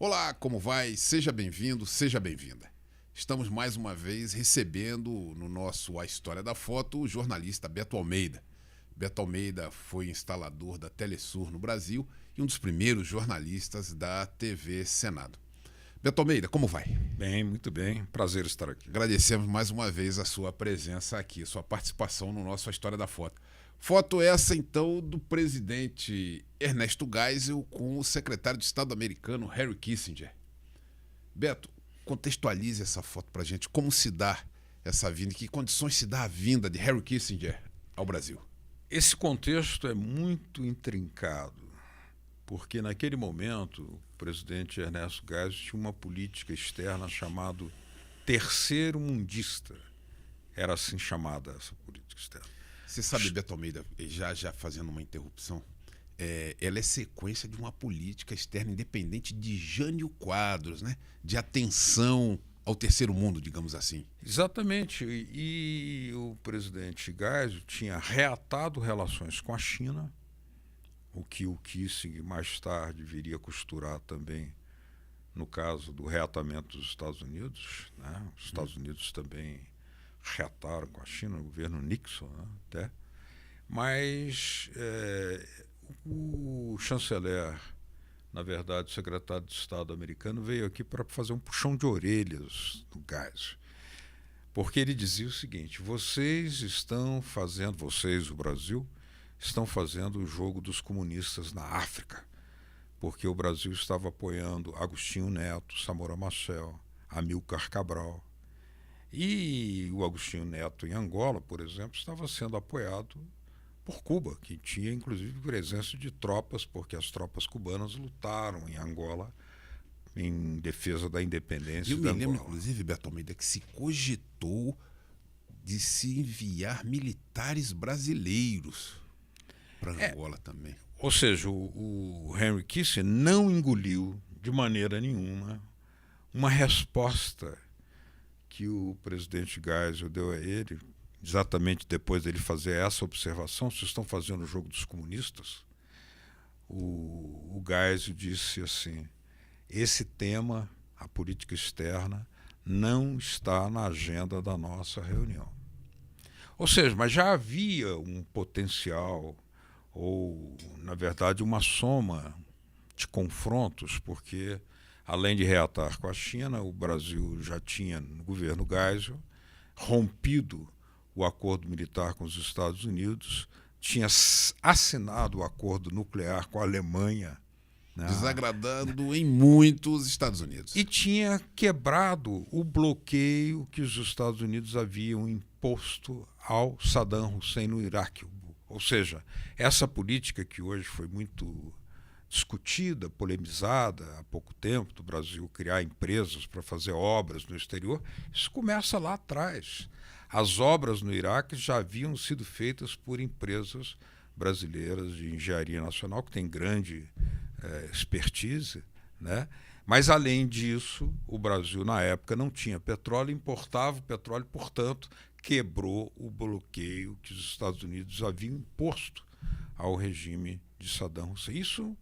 Olá, como vai? Seja bem-vindo, seja bem-vinda. Estamos mais uma vez recebendo no nosso A História da Foto o jornalista Beto Almeida. Beto Almeida foi instalador da Telesur no Brasil e um dos primeiros jornalistas da TV Senado. Beto Almeida, como vai? Bem, muito bem. Prazer estar aqui. Agradecemos mais uma vez a sua presença aqui, a sua participação no nosso A História da Foto. Foto essa, então, do presidente Ernesto Geisel com o secretário de Estado americano Henry Kissinger. Beto, contextualize essa foto pra gente. Como se dá essa vinda? Em que condições se dá a vinda de Henry Kissinger ao Brasil? Esse contexto é muito intrincado, porque naquele momento o presidente Ernesto Geisel tinha uma política externa chamada terceiro mundista. Era assim chamada essa política externa. Você sabe, Beto Almeida, já fazendo uma interrupção, ela é sequência de uma política externa independente de Jânio Quadros, né? De atenção ao terceiro mundo, digamos assim. Exatamente. E o presidente Geisel tinha reatado relações com a China, o que o Kissinger mais tarde viria a costurar também no caso do reatamento dos Estados Unidos, né? Os Estados Unidos também reataram com a China, o governo Nixon, né, até. Mas o chanceler, na verdade, o secretário de Estado americano, veio aqui para fazer um puxão de orelhas do Geisel. Porque ele dizia o seguinte: vocês, o Brasil, estão fazendo o jogo dos comunistas na África, porque o Brasil estava apoiando Agostinho Neto, Samora Machel, Amílcar Cabral. E o Agostinho Neto em Angola, por exemplo, estava sendo apoiado por Cuba, que tinha inclusive presença de tropas, porque as tropas cubanas lutaram em Angola em defesa da independência da Angola. Eu me lembro, inclusive, Beto Almeida, que se cogitou de se enviar militares brasileiros para Angola também. Ou seja, o Henry Kissinger não engoliu de maneira nenhuma uma resposta que o presidente Geisel deu a ele, exatamente depois dele fazer essa observação: vocês estão fazendo o jogo dos comunistas? O Geisel disse assim: esse tema, a política externa, não está na agenda da nossa reunião. Ou seja, mas já havia um potencial, ou, na verdade, uma soma de confrontos, porque além de reatar com a China, o Brasil já tinha, no governo Geisel, rompido o acordo militar com os Estados Unidos, tinha assinado o acordo nuclear com a Alemanha, né? Desagradando em muitos Estados Unidos. E tinha quebrado o bloqueio que os Estados Unidos haviam imposto ao Saddam Hussein no Iraque. Ou seja, essa política que hoje foi muito discutida, polemizada há pouco tempo, do Brasil criar empresas para fazer obras no exterior, isso começa lá atrás. As obras no Iraque já haviam sido feitas por empresas brasileiras de engenharia nacional, que têm grande expertise, né? Mas, além disso, o Brasil, na época, não tinha petróleo, importava o petróleo, portanto, quebrou o bloqueio que os Estados Unidos haviam imposto ao regime de Saddam Hussein. Isso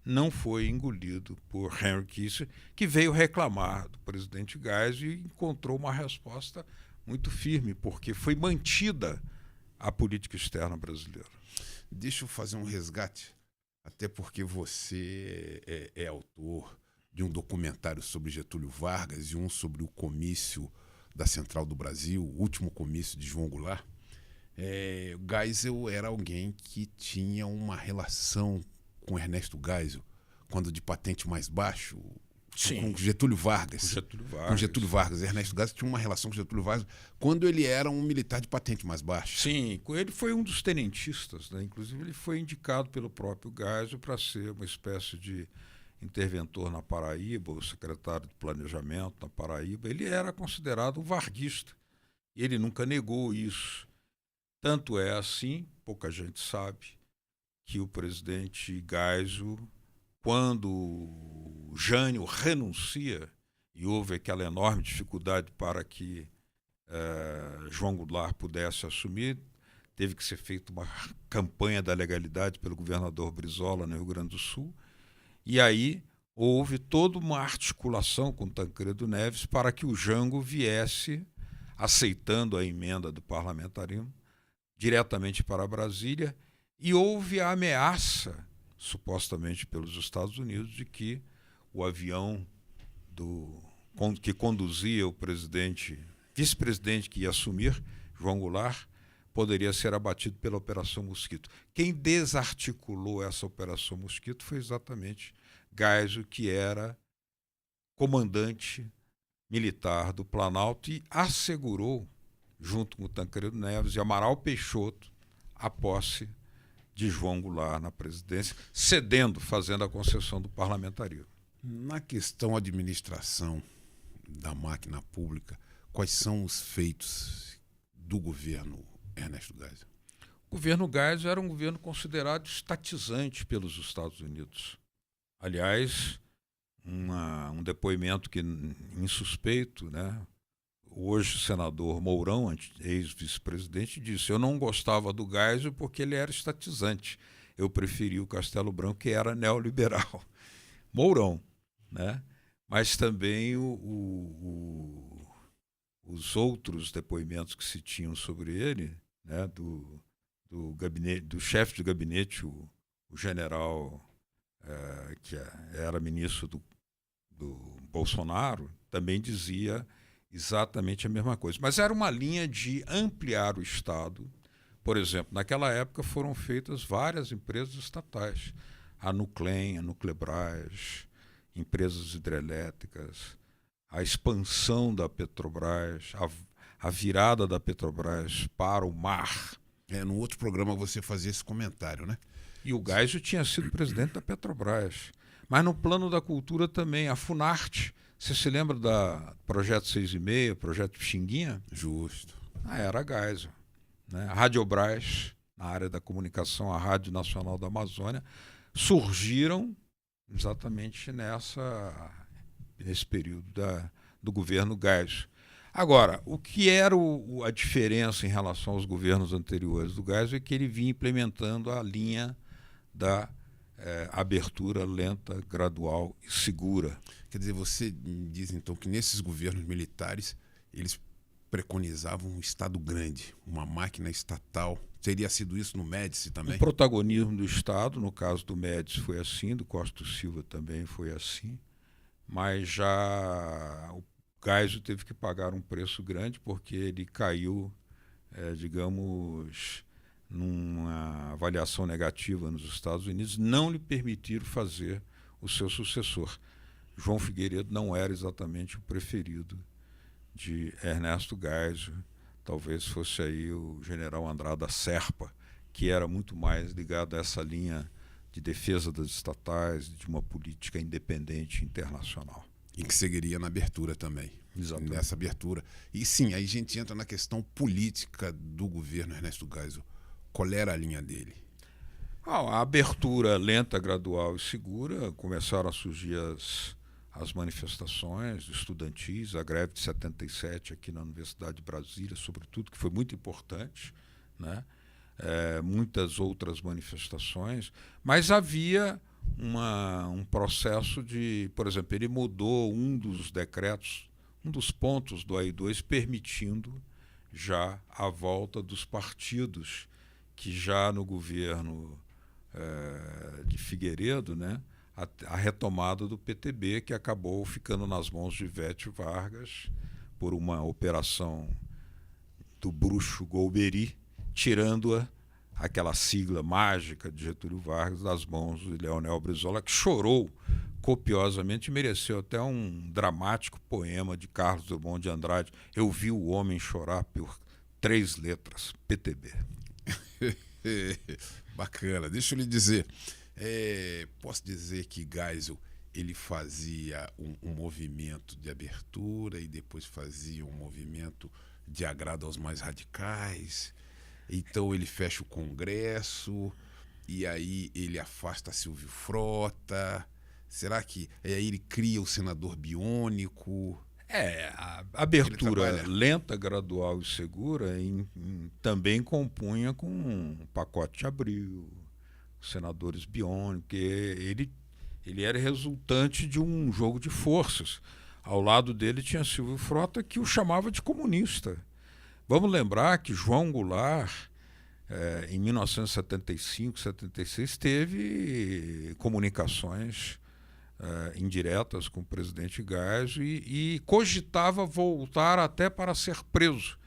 não foi engolido por Henry Kissinger, que veio reclamar do presidente Geisel e encontrou uma resposta muito firme, porque foi mantida a política externa brasileira. Deixa eu fazer um resgate, até porque você é autor de um documentário sobre Getúlio Vargas e um sobre o comício da Central do Brasil, o último comício de João Goulart. O Geisel era alguém que tinha uma relação com Ernesto Geisel, quando de patente mais baixo, Sim. com Getúlio Vargas. Com Getúlio Vargas. Ernesto Geisel tinha uma relação com Getúlio Vargas quando ele era um militar de patente mais baixa. Sim, ele foi um dos tenentistas, né? Inclusive ele foi indicado pelo próprio Geisel para ser uma espécie de interventor na Paraíba, o secretário de planejamento na Paraíba. Ele era considerado um varguista e ele nunca negou isso. Tanto é assim, pouca gente sabe, que o presidente Geisel, quando o Jânio renuncia e houve aquela enorme dificuldade para que João Goulart pudesse assumir, teve que ser feita uma campanha da legalidade pelo governador Brizola no Rio Grande do Sul, e aí houve toda uma articulação com Tancredo Neves para que o Jango viesse, aceitando a emenda do parlamentarismo, diretamente para Brasília, e houve a ameaça, supostamente pelos Estados Unidos, de que o avião que conduzia o vice-presidente que ia assumir, João Goulart, poderia ser abatido pela Operação Mosquito. Quem desarticulou essa Operação Mosquito foi exatamente Geisel, que era comandante militar do Planalto e assegurou, junto com o Tancredo Neves e Amaral Peixoto, a posse de João Goulart na presidência, fazendo a concessão do parlamentarismo. Na questão administração da máquina pública, quais são os feitos do governo Ernesto Geisel? O governo Geisel era um governo considerado estatizante pelos Estados Unidos. Aliás, um depoimento insuspeito, né? Hoje o senador Mourão, ex-vice-presidente, disse: eu não gostava do Geisel porque ele era estatizante. Eu preferia o Castelo Branco, que era neoliberal. Mourão, né? Mas também os outros depoimentos que se tinham sobre ele, né? do chefe de gabinete, o general que era ministro do Bolsonaro, também dizia exatamente a mesma coisa. Mas era uma linha de ampliar o Estado. Por exemplo, naquela época foram feitas várias empresas estatais. A Nuclem, a Nuclebras, empresas hidrelétricas, a expansão da Petrobras, a virada da Petrobras para o mar. No outro programa você fazia esse comentário, né? E o Geisel tinha sido presidente da Petrobras. Mas no plano da cultura também, a Funarte. Você se lembra do Projeto 6,5, Projeto Pixinguinha? Justo. Era Geisel. Né? A Radiobras, na área da comunicação, a Rádio Nacional da Amazônia, surgiram exatamente nesse período do governo Geisel. Agora, o que era a diferença em relação aos governos anteriores do Geisel é que ele vinha implementando a linha da abertura lenta, gradual e segura. Quer dizer, você diz então que nesses governos militares eles preconizavam um Estado grande, uma máquina estatal. Teria sido isso no Médici também? O protagonismo do Estado, no caso do Médici foi assim, do Costa Silva também foi assim, mas já o Geisel teve que pagar um preço grande porque ele caiu, digamos, numa avaliação negativa nos Estados Unidos, não lhe permitiram fazer o seu sucessor. João Figueiredo não era exatamente o preferido de Ernesto Geisel. Talvez fosse aí o general Andrada Serpa, que era muito mais ligado a essa linha de defesa das estatais, de uma política independente internacional. E que seguiria na abertura também. Exatamente. Nessa abertura. E sim, aí a gente entra na questão política do governo Ernesto Geisel. Qual era a linha dele? A abertura lenta, gradual e segura. Começaram a surgir as manifestações estudantis, a greve de 77 aqui na Universidade de Brasília, sobretudo, que foi muito importante, né? Muitas outras manifestações, mas havia um processo de, por exemplo, ele mudou um dos decretos, um dos pontos do AI-2, permitindo já a volta dos partidos que já no governo de Figueiredo, né, a retomada do PTB, que acabou ficando nas mãos de Ivete Vargas por uma operação do bruxo Golbery, tirando aquela sigla mágica de Getúlio Vargas das mãos de Leonel Brizola, que chorou copiosamente, mereceu até um dramático poema de Carlos Drummond de Andrade. Eu vi o homem chorar por 3 letras, PTB. Bacana. Deixa eu lhe dizer, posso dizer que Geisel ele fazia um movimento de abertura e depois fazia um movimento de agrado aos mais radicais. Então ele fecha o Congresso e aí ele afasta Silvio Frota. Será que aí ele cria o senador biônico? A abertura lenta, gradual e segura também compunha com um pacote de Abril, senadores biônicos, que ele era resultante de um jogo de forças. Ao lado dele tinha Silvio Frota, que o chamava de comunista. Vamos lembrar que João Goulart, em 1975, 76, teve comunicações indiretas com o presidente Geisel e cogitava voltar até para ser preso.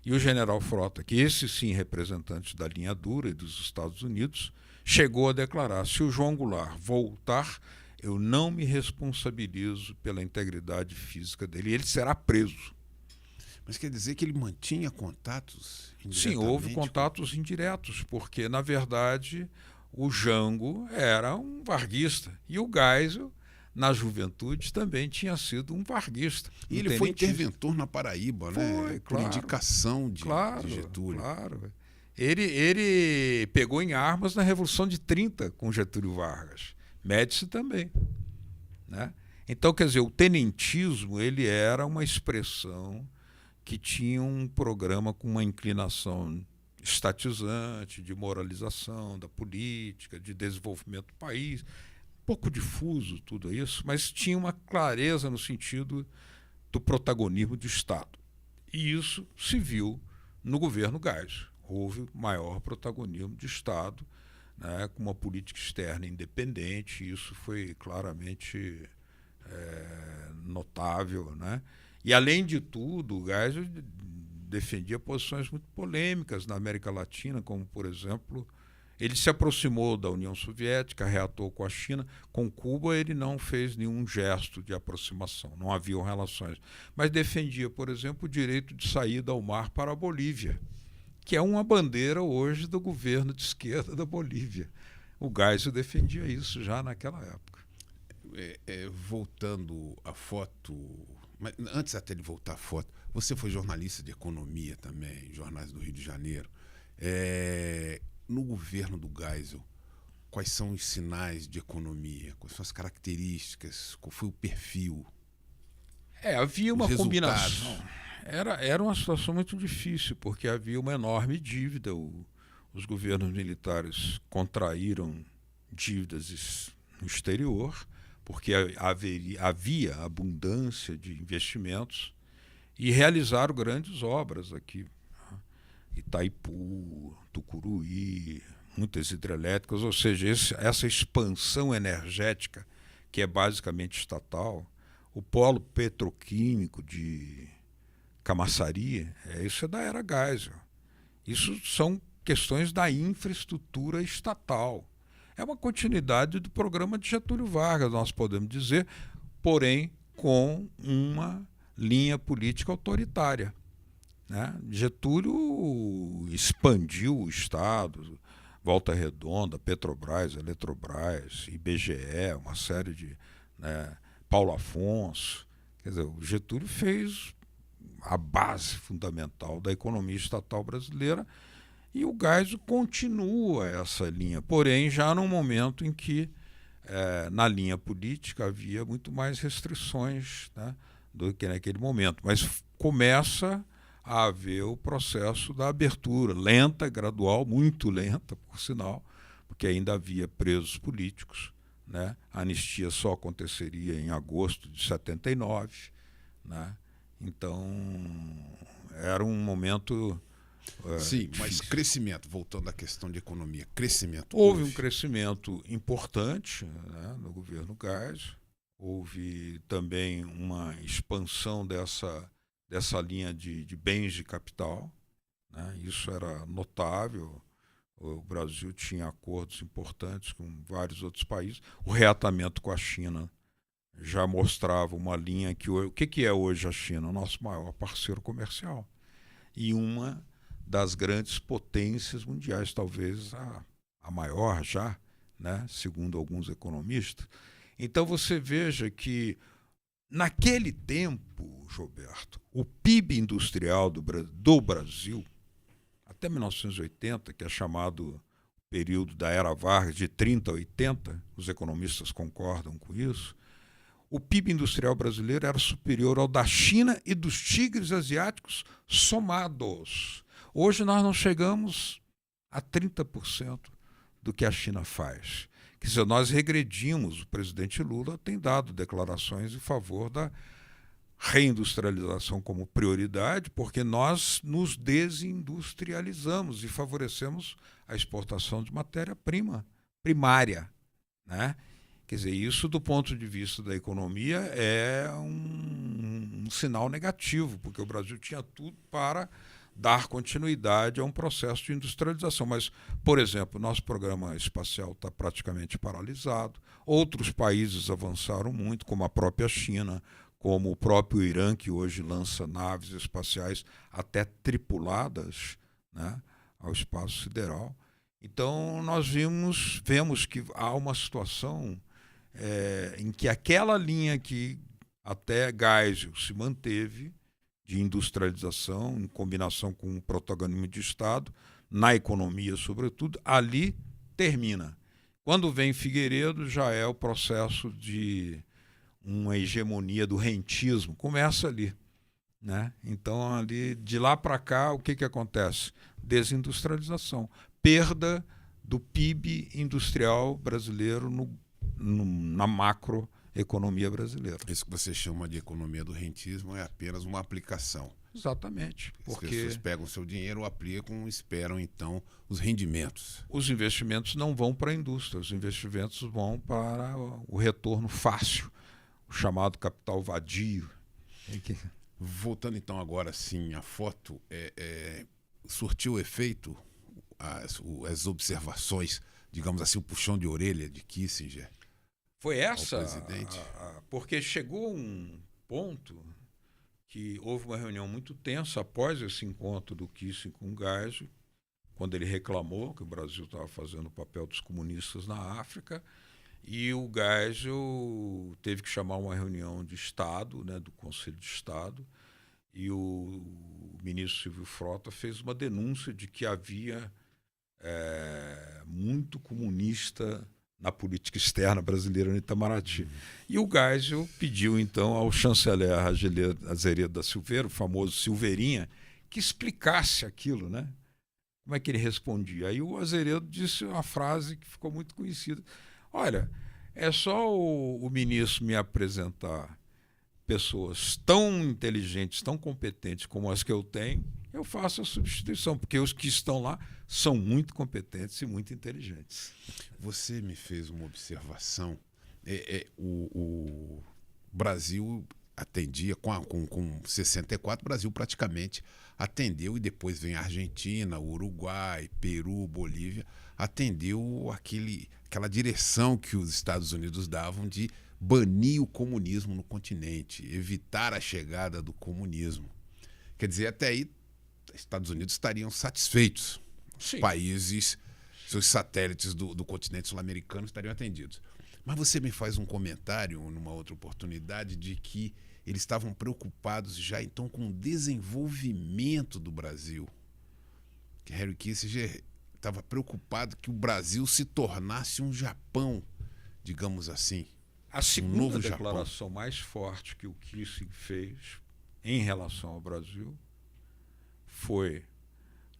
E o general Frota, que esse sim representante da linha dura e dos Estados Unidos, chegou a declarar: se o João Goulart voltar, eu não me responsabilizo pela integridade física dele, ele será preso. Mas quer dizer que ele mantinha contatos indiretamente? Sim, houve contatos indiretos, porque, na verdade, o Jango era um varguista. E o Geisel, na juventude, também tinha sido um varguista. E ele foi interventor na Paraíba, né? Foi, por indicação de Getúlio. Claro. Ele pegou em armas na Revolução de 30 com Getúlio Vargas. Médici também. Né? Então, quer dizer, o tenentismo ele era uma expressão que tinha um programa com uma inclinação estatizante, de moralização da política, de desenvolvimento do país. Um pouco difuso tudo isso, mas tinha uma clareza no sentido do protagonismo do Estado. E isso se viu no governo Geisel. Houve maior protagonismo do Estado, né, com uma política externa independente. Isso foi claramente notável, né? E, além de tudo, o Geisel defendia posições muito polêmicas na América Latina, como, por exemplo, ele se aproximou da União Soviética, reatou com a China. Com Cuba ele não fez nenhum gesto de aproximação, não haviam relações. Mas defendia, por exemplo, o direito de saída ao mar para a Bolívia, que é uma bandeira hoje do governo de esquerda da Bolívia. O Geisel defendia isso já naquela época. Voltando à foto, mas antes até de voltar à foto, você foi jornalista de economia também, em jornais do Rio de Janeiro. No governo do Geisel, quais são os sinais de economia? Quais são as características? Qual foi o perfil? Havia uma combinação. Era uma situação muito difícil, porque havia uma enorme dívida. Os governos militares contraíram dívidas no exterior, porque havia abundância de investimentos, e realizaram grandes obras aqui. Itaipu, Tucuruí, muitas hidrelétricas, ou seja, essa expansão energética, que é basicamente estatal, o polo petroquímico de Camaçari, isso é da era Geisel. Isso são questões da infraestrutura estatal. É uma continuidade do programa de Getúlio Vargas, nós podemos dizer, porém com uma linha política autoritária. Né? Getúlio expandiu o Estado, Volta Redonda, Petrobras, Eletrobras, IBGE, uma série de... Paulo Afonso. Quer dizer, o Getúlio fez a base fundamental da economia estatal brasileira, e o Geisel continua essa linha, porém já num momento em que na linha política havia muito mais restrições, né, do que naquele momento. Mas começa a haver o processo da abertura, lenta, gradual, muito lenta, por sinal, porque ainda havia presos políticos. Né? A anistia só aconteceria em agosto de 79. Né? Então, era um momento... Sim, difícil. Mas crescimento, voltando à questão de economia, crescimento. Houve um crescimento importante, né, no governo Geisel. Houve também uma expansão dessa linha de bens de capital. Né? Isso era notável. O Brasil tinha acordos importantes com vários outros países. O reatamento com a China já mostrava uma linha que o que é hoje a China? O nosso maior parceiro comercial e uma das grandes potências mundiais, talvez a maior já, né? Segundo alguns economistas. Então você veja que naquele tempo, Gilberto, o PIB industrial do Brasil, até 1980, que é chamado período da Era Vargas, de 30 a 80, os economistas concordam com isso, o PIB industrial brasileiro era superior ao da China e dos tigres asiáticos somados. Hoje nós não chegamos a 30% do que a China faz. Quer dizer, nós regredimos. O presidente Lula tem dado declarações em favor da reindustrialização como prioridade, porque nós nos desindustrializamos e favorecemos a exportação de matéria-prima primária, né? Quer dizer, isso do ponto de vista da economia é um sinal negativo, porque o Brasil tinha tudo para dar continuidade a um processo de industrialização. Mas, por exemplo, nosso programa espacial está praticamente paralisado. Outros países avançaram muito, como a própria China, como o próprio Irã, que hoje lança naves espaciais até tripuladas, né, ao espaço sideral. Então, nós vemos que há uma situação em que aquela linha que até Geisel se manteve, de industrialização, em combinação com o protagonismo de Estado, na economia, sobretudo, ali termina. Quando vem Figueiredo, já é o processo de uma hegemonia do rentismo, começa ali, né? Então, ali, de lá para cá, o que acontece? Desindustrialização, perda do PIB industrial brasileiro na macroeconomia brasileira. Isso que você chama de economia do rentismo é apenas uma aplicação. Exatamente. Porque as pessoas pegam seu dinheiro, aplicam e esperam, então, os rendimentos. Os investimentos não vão para a indústria, os investimentos vão para o retorno fácil, o chamado capital vadio. Voltando, então, agora sim, a foto surtiu efeito as observações, digamos assim, o puxão de orelha de Kissinger? Foi essa, presidente? Porque chegou um ponto que houve uma reunião muito tensa após esse encontro do Kissinger com o Geisel, quando ele reclamou que o Brasil estava fazendo o papel dos comunistas na África, e o Geisel teve que chamar uma reunião de Estado, né, do Conselho de Estado, e o ministro Silvio Frota fez uma denúncia de que havia muito comunista na política externa brasileira no Itamaraty. E o Geisel pediu, então, ao chanceler Azeredo da Silveira, o famoso Silveirinha, que explicasse aquilo, né? Como é que ele respondia? Aí o Azeredo disse uma frase que ficou muito conhecida. Olha, é só o ministro me apresentar pessoas tão inteligentes, tão competentes como as que eu tenho, eu faço a substituição, porque os que estão lá são muito competentes e muito inteligentes. Você me fez uma observação. O Brasil atendia, com 64, o Brasil praticamente atendeu, e depois vem a Argentina, o Uruguai, Peru, Bolívia, atendeu aquela direção que os Estados Unidos davam de banir o comunismo no continente, evitar a chegada do comunismo. Quer dizer, até aí, os Estados Unidos estariam satisfeitos. Os países, seus satélites do continente sul-americano estariam atendidos. Mas você me faz um comentário, numa outra oportunidade, de que eles estavam preocupados já então com o desenvolvimento do Brasil. Que Henry Kissinger estava preocupado que o Brasil se tornasse um Japão, digamos assim. A segunda declaração mais forte que o Kissinger fez em relação ao Brasil foi: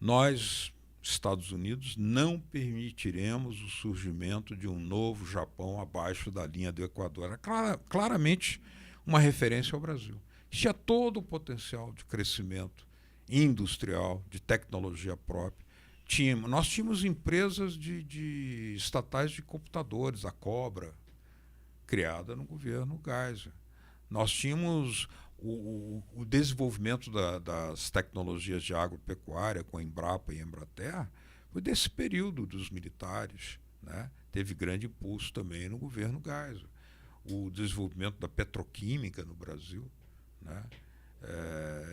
nós, Estados Unidos, não permitiremos o surgimento de um novo Japão abaixo da linha do Equador. Era claramente uma referência ao Brasil. Tinha todo o potencial de crescimento industrial, de tecnologia própria. Nós tínhamos empresas estatais de computadores, a Cobra, criada no governo Geisel. Nós tínhamos o desenvolvimento das tecnologias de agropecuária com a Embrapa e a Embrater, foi desse período dos militares, né? Teve grande impulso também no governo Geisel. o desenvolvimento da petroquímica no Brasil, né?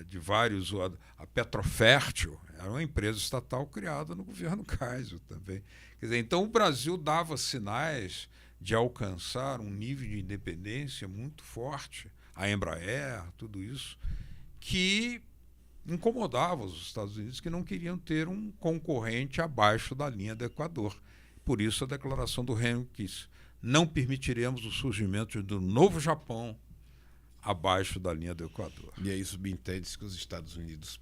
De vários, a Petrofértil era uma empresa estatal criada no governo Geisel também. Quer dizer, então o Brasil dava sinais de alcançar um nível de independência muito forte, a Embraer, tudo isso, que incomodava os Estados Unidos, que não queriam ter um concorrente abaixo da linha do Equador. Por isso a declaração do Henry Kissinger: não permitiremos o surgimento do novo Japão abaixo da linha do Equador. E aí subentende-se que os Estados Unidos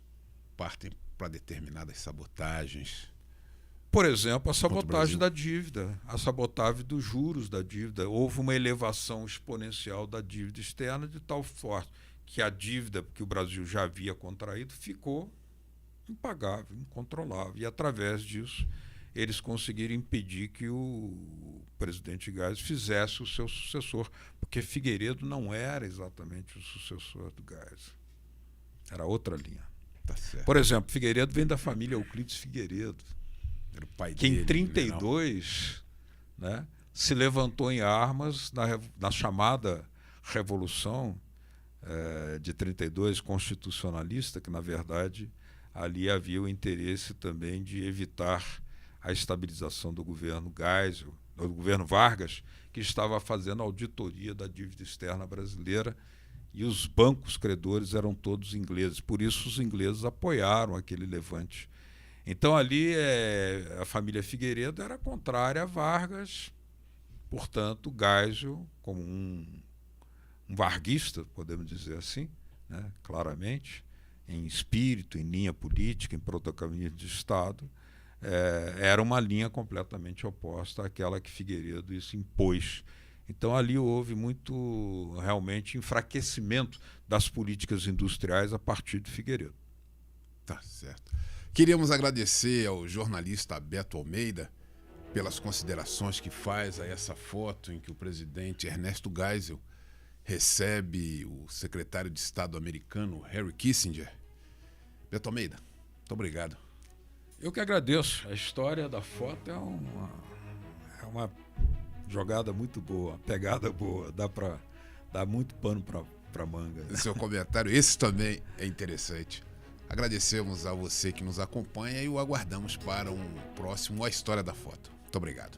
partem para determinadas sabotagens. Por exemplo, a sabotagem da dívida, a sabotagem dos juros da dívida. Houve uma elevação exponencial da dívida externa de tal forma que a dívida que o Brasil já havia contraído ficou impagável, incontrolável. E, através disso, eles conseguiram impedir que o presidente Geisel fizesse o seu sucessor, porque Figueiredo não era exatamente o sucessor do Geisel. Era outra linha. Tá certo. Por exemplo, Figueiredo vem da família Euclides Figueiredo, Era o pai que dele, em 1932, né, se levantou em armas na chamada Revolução de 1932 constitucionalista, que, na verdade, ali havia o interesse também de evitar a estabilização do governo Geisel, do governo Vargas, que estava fazendo auditoria da dívida externa brasileira, e os bancos credores eram todos ingleses. Por isso os ingleses apoiaram aquele levante. Então ali a família Figueiredo era contrária a Vargas, portanto Geisel, como um varguista, podemos dizer assim, né, claramente, em espírito, em linha política, em protagonismo de Estado, era uma linha completamente oposta àquela que Figueiredo isso impôs. Então ali houve muito, realmente, enfraquecimento das políticas industriais a partir de Figueiredo. Tá certo. Queríamos agradecer ao jornalista Beto Almeida pelas considerações que faz a essa foto em que o presidente Ernesto Geisel recebe o secretário de Estado americano Henry Kissinger. Beto Almeida, muito obrigado. Eu que agradeço. A história da foto é uma jogada muito boa, pegada boa, dá muito pano para manga. O seu comentário, esse também é interessante. Agradecemos a você que nos acompanha e o aguardamos para um próximo A História da Foto. Muito obrigado.